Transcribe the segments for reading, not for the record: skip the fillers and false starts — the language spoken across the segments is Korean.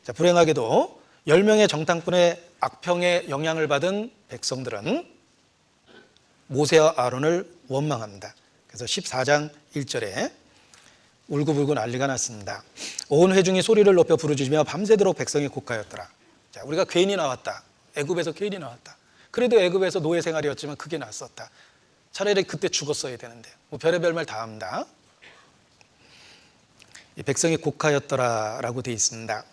자, 불행하게도 10명의 정탐꾼의 악평에 영향을 받은 백성들은 모세와 아론을 원망합니다. 그래서 14장 1절에 울고불고 난리가 났습니다. 온 회중이 소리를 높여 부르짖으며 밤새도록 백성이 곡하였더라. 자, 우리가 괜히 나왔다. 애굽에서 괜히 나왔다. 그래도 애굽에서 노예 생활이었지만 그게 낫었다. 차라리 그때 죽었어야 되는데. 뭐 별의별 말 다 합니다. 이 백성이 곡하였더라라고 되어 있습니다.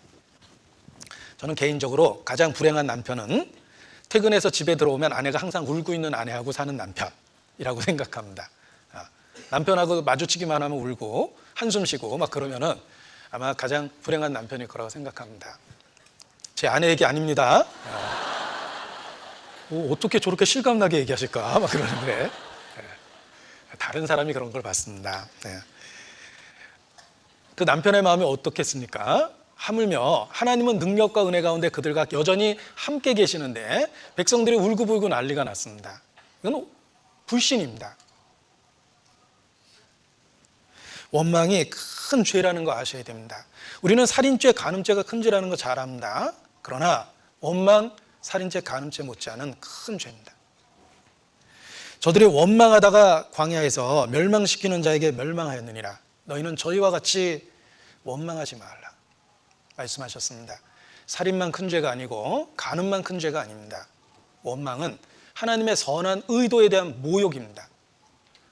저는 개인적으로 가장 불행한 남편은 퇴근해서 집에 들어오면 아내가 항상 울고 있는 아내하고 사는 남편이라고 생각합니다. 남편하고 마주치기만 하면 울고 한숨 쉬고 막 그러면은 아마 가장 불행한 남편일 거라고 생각합니다. 제 아내 얘기 아닙니다. 어떻게 저렇게 실감나게 얘기하실까 막 그러는데 다른 사람이 그런 걸 봤습니다. 그 남편의 마음이 어떻겠습니까? 하물며 하나님은 능력과 은혜 가운데 그들과 여전히 함께 계시는데 백성들이 울고불고 난리가 났습니다. 이건 불신입니다. 원망이 큰 죄라는 거 아셔야 됩니다. 우리는 살인죄, 간음죄가 큰 죄라는 거 잘 압니다. 그러나 원망, 살인죄, 간음죄 못지않은 큰 죄입니다. 저들이 원망하다가 광야에서 멸망시키는 자에게 멸망하였느니라. 너희는 저희와 같이 원망하지 말라 말씀하셨습니다. 살인만 큰 죄가 아니고 간음만 큰 죄가 아닙니다. 원망은 하나님의 선한 의도에 대한 모욕입니다.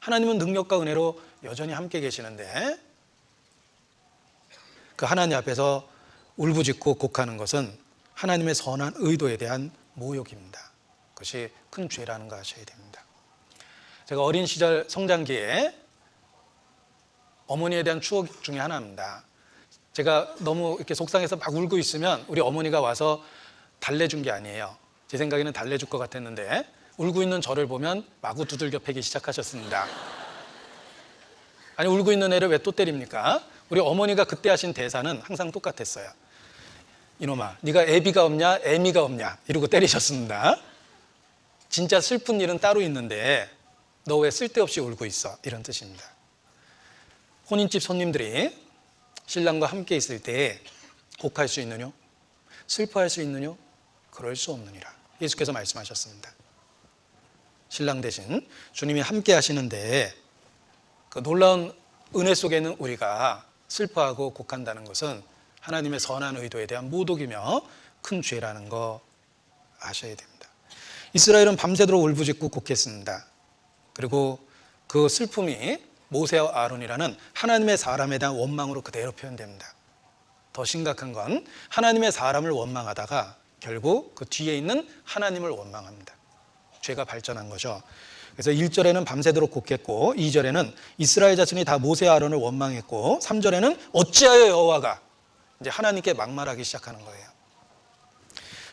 하나님은 능력과 은혜로 여전히 함께 계시는데 그 하나님 앞에서 울부짖고 곡하는 것은 하나님의 선한 의도에 대한 모욕입니다. 그것이 큰 죄라는 거 아셔야 됩니다. 제가 어린 시절 성장기에 어머니에 대한 추억 중에 하나입니다. 제가 너무 이렇게 속상해서 막 울고 있으면 우리 어머니가 와서 달래준 게 아니에요. 제 생각에는 달래줄 것 같았는데 울고 있는 저를 보면 마구 두들겨 패기 시작하셨습니다. 아니, 울고 있는 애를 왜 또 때립니까? 우리 어머니가 그때 하신 대사는 항상 똑같았어요. 이놈아, 네가 애비가 없냐, 애미가 없냐 이러고 때리셨습니다. 진짜 슬픈 일은 따로 있는데 너 왜 쓸데없이 울고 있어? 이런 뜻입니다. 혼인집 손님들이 신랑과 함께 있을 때 곡할 수 있느뇨? 슬퍼할 수 있느뇨? 그럴 수 없느니라. 예수께서 말씀하셨습니다. 신랑 대신 주님이 함께 하시는데 그 놀라운 은혜 속에는 우리가 슬퍼하고 곡한다는 것은 하나님의 선한 의도에 대한 모독이며 큰 죄라는 거 아셔야 됩니다. 이스라엘은 밤새도록 울부짖고 곡했습니다. 그리고 그 슬픔이 모세와 아론이라는 하나님의 사람에 대한 원망으로 그대로 표현됩니다. 더 심각한 건 하나님의 사람을 원망하다가 결국 그 뒤에 있는 하나님을 원망합니다. 죄가 발전한 거죠. 그래서 1절에는 밤새도록 곡했고 2절에는 이스라엘 자손이 다 모세 아론을 원망했고 3절에는 어찌하여 여호와가 이제 하나님께 막말하기 시작하는 거예요.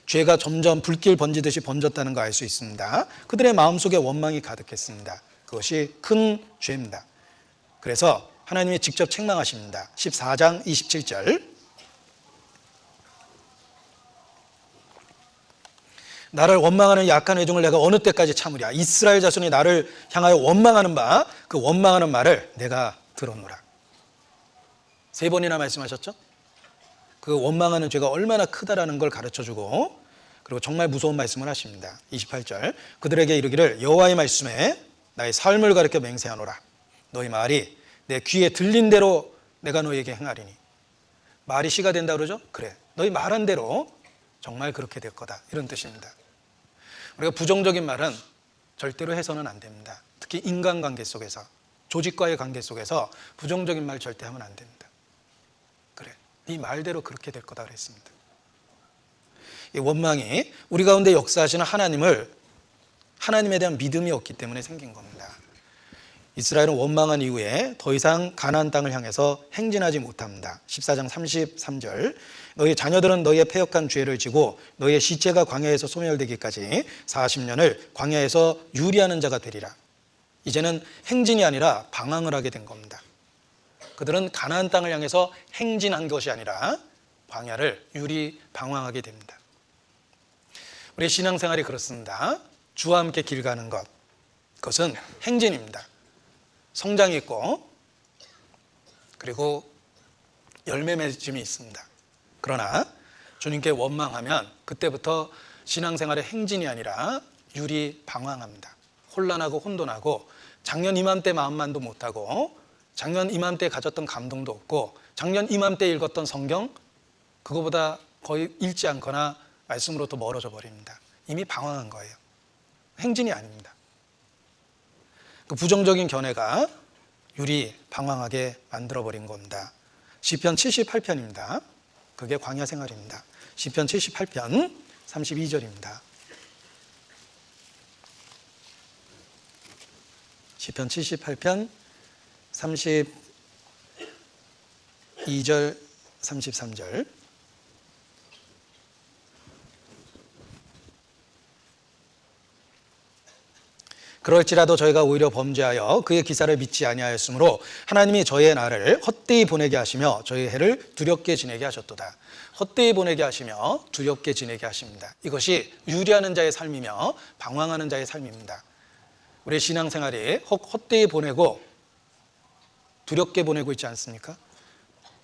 죄가 점점 불길 번지듯이 번졌다는 거 알 수 있습니다. 그들의 마음속에 원망이 가득했습니다. 그것이 큰 죄입니다. 그래서 하나님이 직접 책망하십니다. 14장 27절 나를 원망하는 약한 회중을 내가 어느 때까지 참으랴. 이스라엘 자손이 나를 향하여 원망하는 바 그 원망하는 말을 내가 들었노라. 3번이나 말씀하셨죠? 그 원망하는 죄가 얼마나 크다라는 걸 가르쳐주고 그리고 정말 무서운 말씀을 하십니다. 28절 그들에게 이르기를 여호와의 말씀에 나의 삶을 가르쳐 맹세하노라. 너희 말이 내 귀에 들린 대로 내가 너희에게 행하리니. 말이 씨가 된다 그러죠? 그래, 너희 말한 대로 정말 그렇게 될 거다 이런 뜻입니다. 우리가 부정적인 말은 절대로 해서는 안 됩니다. 특히 인간관계 속에서 조직과의 관계 속에서 부정적인 말 절대 하면 안 됩니다. 그래, 네 말대로 그렇게 될 거다 그랬습니다. 이 원망이 우리 가운데 역사하시는 하나님에 대한 믿음이 없기 때문에 생긴 겁니다. 이스라엘은 원망한 이후에 더 이상 가나안 땅을 향해서 행진하지 못합니다. 14장 33절 너희 자녀들은 너희의 패역한 죄를 지고 너희의 시체가 광야에서 소멸되기까지 40년을 광야에서 유리하는 자가 되리라. 이제는 행진이 아니라 방황을 하게 된 겁니다. 그들은 가나안 땅을 향해서 행진한 것이 아니라 광야를 방황하게 됩니다. 우리의 신앙생활이 그렇습니다. 주와 함께 길 가는 것, 그것은 행진입니다. 성장이 있고 그리고 열매 맺음이 있습니다. 그러나 주님께 원망하면 그때부터 신앙생활의 행진이 아니라 율이 방황합니다. 혼란하고 혼돈하고 작년 이맘때 마음만도 못하고 작년 이맘때 가졌던 감동도 없고 작년 이맘때 읽었던 성경 그거보다 거의 읽지 않거나 말씀으로부터 멀어져 버립니다. 이미 방황한 거예요. 행진이 아닙니다. 그 부정적인 견해가 율이 방황하게 만들어버린 겁니다. 시편 78편입니다. 그게 광야 생활입니다. 시편 78편 32절입니다. 시편 78편 32절 33절 그럴지라도 저희가 오히려 범죄하여 그의 기사를 믿지 아니하였으므로 하나님이 저희의 날을 헛되이 보내게 하시며 저희의 해를 두렵게 지내게 하셨도다. 헛되이 보내게 하시며 두렵게 지내게 하십니다. 이것이 유리하는 자의 삶이며 방황하는 자의 삶입니다. 우리의 신앙생활이 헛되이 보내고 두렵게 보내고 있지 않습니까?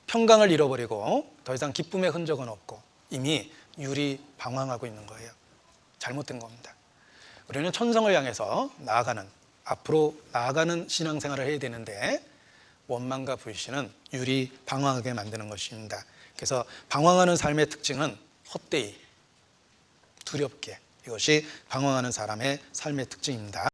평강을 잃어버리고 더 이상 기쁨의 흔적은 없고 이미 율이 방황하고 있는 거예요. 잘못된 겁니다. 우리는 천성을 향해서 앞으로 나아가는 신앙생활을 해야 되는데 원망과 불신은 율이 방황하게 만드는 것입니다. 그래서 방황하는 삶의 특징은 헛되이, 두렵게, 이것이 방황하는 사람의 삶의 특징입니다.